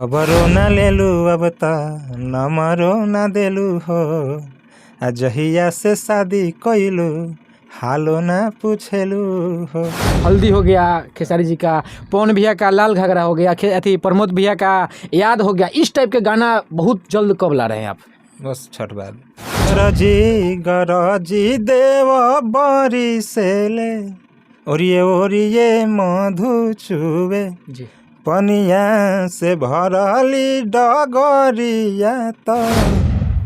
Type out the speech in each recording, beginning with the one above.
खबरो ना लेलू अब त नंबरो ना देलू हो आ जहिया से शादी कइलू हालो ना पूछेलू हो। हल्दी हो गया खेसारी जी का, पवन भैया का लाल घाघरा हो गया, प्रमोद भैया का याद हो गया। इस टाइप के गाना बहुत जल्द कब ला रहे हैं आप? बस छठ बाद गरजी देव बरी से ले ओरिए मधु चुवे जी पनिया से भरली डगरिया त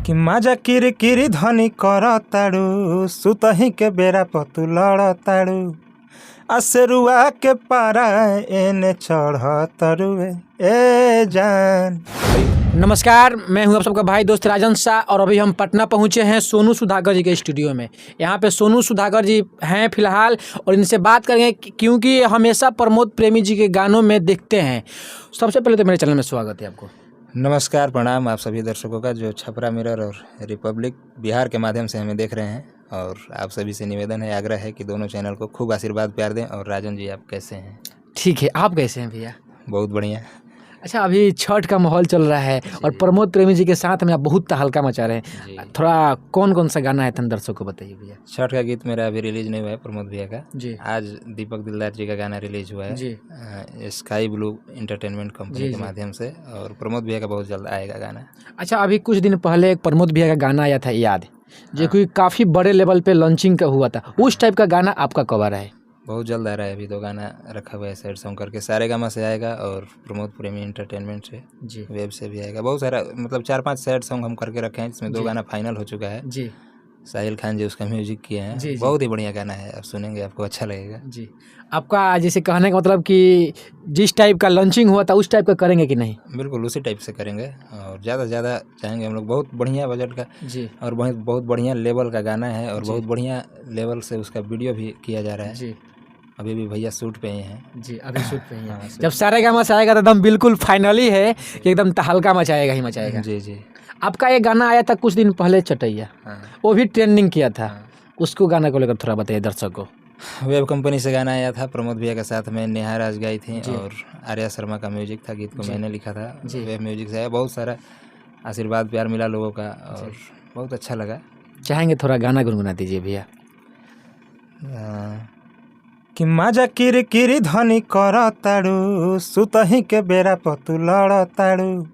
कि माजा किरकिरी धनी कर ताड़ू सुतही के बेरा पतु लड़ ताड़ू असेरुआ के पारा एने चढ़ तरुए ए जान। नमस्कार, मैं हूं आप सबका भाई दोस्त राजन शाह और अभी हम पटना पहुंचे हैं सोनू सुधाकर जी के स्टूडियो में। यहाँ पे सोनू सुधाकर जी हैं फिलहाल और इनसे बात करेंगे क्योंकि हमेशा प्रमोद प्रेमी जी के गानों में दिखते हैं। सबसे पहले तो मेरे चैनल में स्वागत है आपको। नमस्कार, प्रणाम आप सभी दर्शकों का जो छपरा मिरर और रिपब्लिक बिहार के माध्यम से हमें देख रहे हैं। और आप सभी से निवेदन है, आग्रह है कि दोनों चैनल को खूब आशीर्वाद प्यार दें। और राजन जी आप कैसे हैं? ठीक है, आप कैसे हैं भैया? बहुत बढ़िया। अच्छा, अभी छठ का माहौल चल रहा है और प्रमोद प्रेमी जी के साथ में आप बहुत तहलका मचा रहे हैं। थोड़ा कौन कौन सा गाना है तन दर्शकों को बताइए भैया। छठ का गीत मेरा अभी रिलीज नहीं हुआ है प्रमोद भैया का जी। आज दीपक दिलदार जी का गाना रिलीज हुआ है जी। स्काई ब्लू एंटरटेनमेंट कंपनी के माध्यम से। और प्रमोद भैया का बहुत जल्द आएगा गाना। अच्छा, अभी कुछ दिन पहले एक प्रमोद भैया का गाना आया था याद, जो कि काफ़ी बड़े लेवल पे लॉन्चिंग का हुआ था। उस टाइप का गाना आपका कब आ रहा है? बहुत जल्द आ रहा है। अभी 2 गाना रखा हुआ है सैड सॉन्ग करके। सारेगामा से आएगा और प्रमोद प्रेमी एंटरटेनमेंट से जी वेब से भी आएगा। बहुत सारा मतलब 4-5 सैड सॉन्ग हम करके रखे हैं, जिसमें 2 गाना फाइनल हो चुका है। जी। साहिल खान जी उसका म्यूजिक किए हैं। जी। बहुत ही बढ़िया गाना है, आप सुनेंगे आपको अच्छा लगेगा। जी, आपका जैसे कहने का मतलब कि जिस टाइप का लॉन्चिंग हुआ था उस टाइप का करेंगे कि नहीं? बिल्कुल उसी टाइप से करेंगे और ज़्यादा से ज़्यादा चाहेंगे हम लोग। बहुत बढ़िया बजट का जी और बहुत बढ़िया लेवल का गाना है और बहुत बढ़िया लेवल से उसका वीडियो भी किया जा रहा है। जी अभी भी भैया शूट पे ही हैं। जी, अभी शूट पे ही है। हाँ, जब सारेगामा से आएगा तो एकदम बिल्कुल फाइनली है कि एकदम तहलका मचाएगा ही मचाएगा। जी जी। आपका एक गाना आया था कुछ दिन पहले चटैया, वो भी ट्रेंडिंग किया था। उसको गाना को लेकर थोड़ा बताइए दर्शक को। वेब कंपनी से गाना आया था प्रमोद भैया के साथ में। नेहा राज गाई थी और आर्या शर्मा का म्यूजिक था। गीत को मैंने लिखा था। वेब म्यूजिक से आया। बहुत सारा आशीर्वाद प्यार मिला लोगों का और बहुत अच्छा लगा। चाहेंगे थोड़ा गाना गुनगुना दीजिए भैया। कि माजा किरकिरी धनी कर ताड़ू सुतही के बेरा पतु लड़ ताड़ू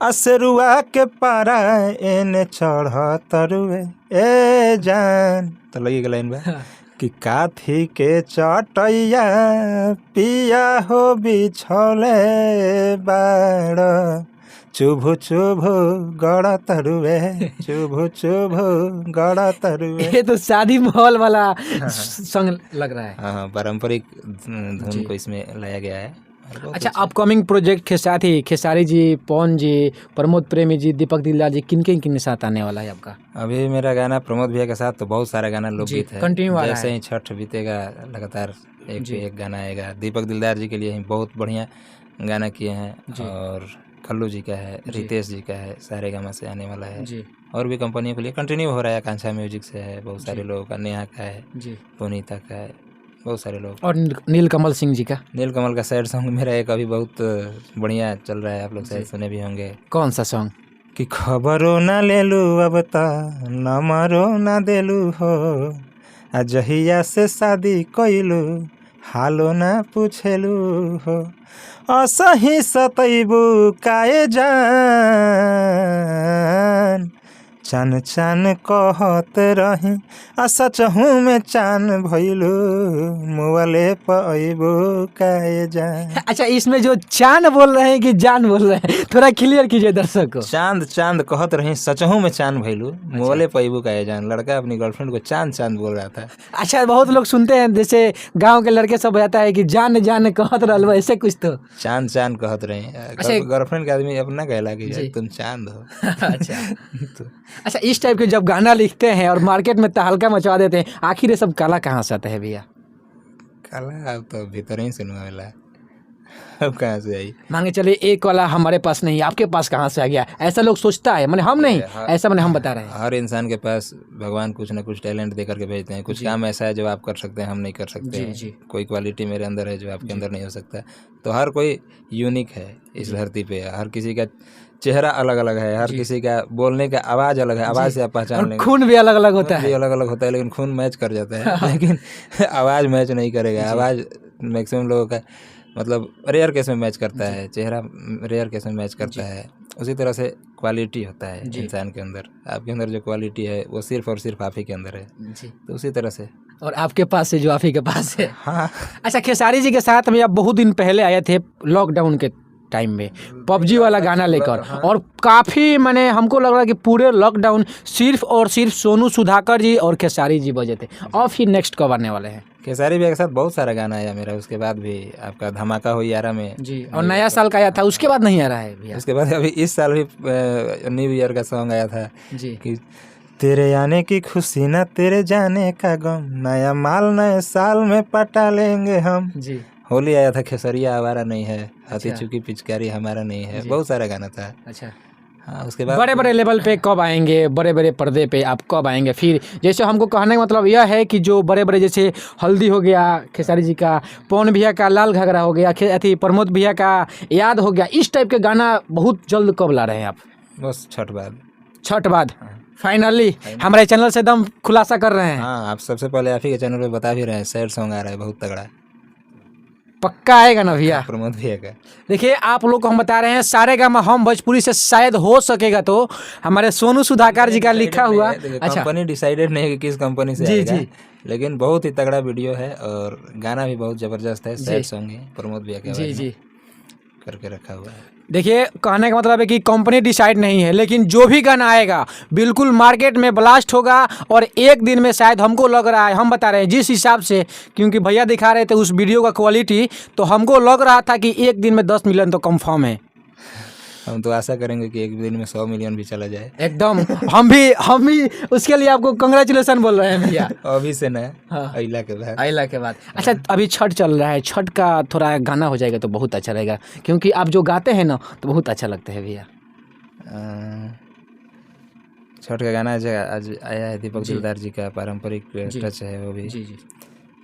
असेरुआ के पारा एने चढ़ तरुए ए जान। तो लगी लाइन में कि काथी के चटैया पिया हो बिछौले बाड़ चुभु चुभु गड़ तरुए चुभु चुभु गड़ तरुए। ये तो शादी माहौल वाला सॉन्ग लग रहा है। हाँ, पारंपरिक धुन को इसमें लाया गया है। अच्छा, अपकमिंग प्रोजेक्ट के साथ ही खेसारी जी, पवन जी, प्रमोद प्रेमी जी, दीपक दिलदार जी, किन किन साथ आने वाला है आपका? अभी मेरा गाना प्रमोद भैया के साथ तो बहुत सारा गाना लोकगीत है। कंटिन्यू आ रहा है। जैसे ही छठ बीतेगा लगातार एक पे एक गाना आएगा। दीपक दिलदार जी के लिए ही बहुत बढ़िया गाना किए हैं और खल्लू जी का है, रितेश जी का है, सारेगामा से आने वाला है। और भी कंपनियों के लिए कंटिन्यू हो रहा है। आकांक्षा म्यूजिक से है, बहुत सारे लोगों का, नेहा का है, पुनीता का है, बहुत सारे लोग। और नीलकमल सिंह जी का? नीलकमल का सैड सॉन्ग मेरा एक अभी बहुत बढ़िया चल रहा है, आप लोग शायद सुने भी होंगे। कौन सा सॉन्ग? कि खबरो ना लेलू अब त नंबरो ना देलू हो आ जहिया से शादी कइलू हालो ना पूछेलू हो असही सतैबू काए जान चान चान कहत रही आ सचहू में चान भइलू मोबाइले पर अइबू काए जान। अच्छा, इसमें जो चांद बोल रहे हैं कि जान बोल रहे हैं, थोड़ा क्लियर कीजिए दर्शक को। चांद चांद कहत रही सचहू में चांद भइलू मोबाइले पर अइबू काए जान। लड़का अपनी गर्लफ्रेंड को चांद चांद बोल रहा था। अच्छा, बहुत लोग सुनते हैं जैसे गांव के लड़के सब बताता है कि जान जान कहत रहल, ऐसे कुछ तो चांद चांद कहत रही। अच्छा, गर्लफ्रेंड के आदमी अपना कहला कि तुम चांद हो। अच्छा, इस टाइप के जब गाना लिखते हैं और मार्केट में तहलका मचा देते हैं, आखिर ये सब काला कहाँ से आता है भैया? काला अब तो भीतर ही सुनवाला। अब कहाँ से आई? मान के चलिए एक वाला हमारे पास नहीं, आपके पास कहाँ से आ गया? ऐसा लोग सोचता है, मैंने हम नहीं, ऐसा मैंने हम बता रहे हैं। हर इंसान के पास भगवान कुछ ना कुछ टैलेंट दे करके भेजते हैं। कुछ काम ऐसा है जो आप कर सकते हैं, हम नहीं कर सकते जी, हैं। जी। कोई क्वालिटी मेरे अंदर है जो आपके अंदर नहीं हो सकता। तो हर कोई यूनिक है इस धरती पे। हर किसी का चेहरा अलग अलग है, हर किसी का बोलने का आवाज़ अलग है। आवाज़ से आप पहचान और लेंगे। खून भी अलग अलग होता है। अलग अलग होता है, लेकिन खून मैच कर जाता है लेकिन आवाज़ मैच नहीं करेगा। आवाज़ मैक्सिमम लोगों का मतलब रेयर केस में मैच करता है, चेहरा रेयर केस में मैच करता है। उसी तरह से क्वालिटी होता है इंसान के अंदर। आपके अंदर जो क्वालिटी है वो सिर्फ और सिर्फ आप ही के अंदर है। तो उसी तरह से और आपके पास से जो आप ही के पास है। हाँ। अच्छा, खेसारी जी के साथ में आप बहुत दिन पहले आए थे लॉकडाउन के टाइम में पबजी वाला गाना लेकर, और काफ़ी मैंने हमको लग रहा है कि पूरे लॉकडाउन सिर्फ और सिर्फ सोनू सुधाकर जी और खेसारी जी बजे थे। और फिर नेक्स्ट कब आने वाले हैं? खेसारी भैया के साथ बहुत सारा गाना आया मेरा। उसके बाद भी आपका धमाका हो यारा में जी, और नया साल का आया था, उसके बाद नहीं आ रहा है भैया। उसके बाद अभी इस साल भी न्यू ईयर का सॉन्ग आया था जी कि तेरे आने की खुशी ना तेरे जाने का गम, नया माल नए साल में पटा लेंगे हम। जी। होली आया था, खेसरिया आवारा नहीं है, हाथी चुकी पिचकारी हमारा नहीं है। बहुत सारा गाना था। अच्छा, हाँ, उसके बाद बड़े बड़े लेवल पे कब आएंगे? बड़े बड़े पर्दे पे आप कब आएंगे? फिर जैसे हमको कहने का मतलब यह है कि जो बड़े बड़े जैसे हल्दी हो गया खेसारी जी का, पवन भैया का लाल घाघरा हो गया, अथी प्रमोद भैया का याद हो गया, इस टाइप के गाना बहुत जल्द कब ला रहे हैं आप? बस छठ बाद। छठ बाद फाइनली हमारे चैनल से एकदम खुलासा कर रहे हैं। हाँ, आप सबसे पहले आप ही के चैनल पे बता भी रहे हैं, सैड सॉन्ग आ रहा है बहुत तगड़ा। पक्का आएगा ना भैया? प्रमोद भैया का। देखिए आप लोग को हम बता रहे हैं, सारेगामा हम भोजपुरी से शायद हो सकेगा तो हमारे सोनू सुधाकर जी का लिखा हुआ। अच्छा, कंपनी डिसाइडेड नहीं है कि किस कंपनी से जी, आएगा, जी। लेकिन बहुत ही तगड़ा वीडियो है और गाना भी बहुत जबरदस्त है। सैड सॉन्ग है, प्रमोद भैया के जी आवाज जी। में करके रखा हुआ है। देखिए कहने का मतलब है कि कंपनी डिसाइड नहीं है, लेकिन जो भी गाना आएगा बिल्कुल मार्केट में ब्लास्ट होगा। और एक दिन में शायद हमको लग रहा है, हम बता रहे हैं जिस हिसाब से, क्योंकि भैया दिखा रहे थे उस वीडियो का क्वालिटी, तो हमको लग रहा था कि एक दिन में 10 मिलियन तो कंफर्म है। हम तो आशा करेंगे कि एक दिन में 100 मिलियन भी चला जाए। एकदम हम भी उसके लिए आपको कंग्रेचुलेसन बोल रहे हैं भैया। अभी से ना, हाँ। अइला के बाद। आइला के बाद। अच्छा, अभी छठ चल रहा है, छठ का थोड़ा गाना हो जाएगा तो बहुत अच्छा रहेगा, क्योंकि आप जो गाते हैं ना तो बहुत अच्छा लगता है भैया। छठ का गाना आज आया है दीपक दिलदार जी का, पारंपरिक टच है वो भी। जी जी।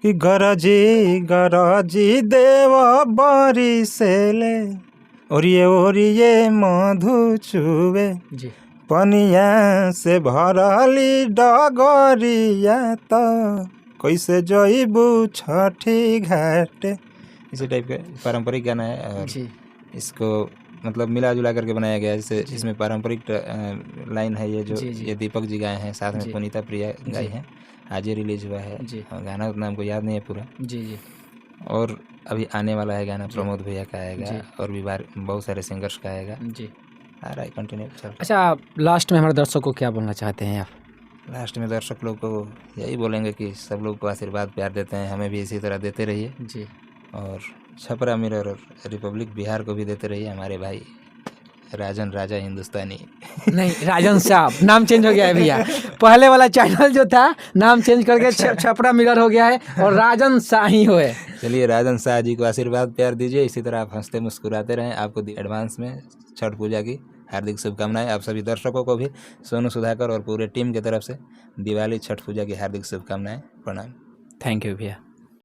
कि गरजी देव बरी से ले, ओरिए मधु चुवे, जी पनिया से भरली डगरिया तो कैसे जइबू छठी घाटे। इसी टाइप का पारंपरिक गाना है और जी इसको मतलब मिला जुला करके बनाया गया है। जैसे इसमें पारंपरिक लाइन है ये जो ये दीपक जी गाए हैं, साथ में पुनीता प्रिया गाई हैं। आज ही रिलीज हुआ है और गाना उतना हमको याद नहीं है पूरा। जी जी। और अभी आने वाला है गाना, प्रमोद भैया का आएगा और भी बहुत सारे सिंगर्स का आएगा। जी आ रहा है कंटिन्यू चल। अच्छा, लास्ट में हमारे दर्शकों को क्या बोलना चाहते हैं आप? लास्ट में दर्शक लोग को यही बोलेंगे कि सब लोग को आशीर्वाद प्यार देते हैं, हमें भी इसी तरह देते रहिए। जी। और छपरा मिरर और रिपब्लिक बिहार को भी देते रहिए। हमारे भाई राजन राजा हिंदुस्तानी नहीं, राजन साहब नाम चेंज हो गया है भैया। पहले वाला चैनल जो था नाम चेंज करके छपरा मिरर हो गया है और राजन शाह ही हो है। चलिए, राजन शाह जी को आशीर्वाद प्यार दीजिए, इसी तरह आप हंसते मुस्कुराते रहें। आपको एडवांस में छठ पूजा की हार्दिक शुभकामनाएं। आप सभी दर्शकों को भी सोनू सुधाकर और पूरे टीम की तरफ से दिवाली छठ पूजा की हार्दिक शुभकामनाएं। प्रणाम। थैंक यू भैया।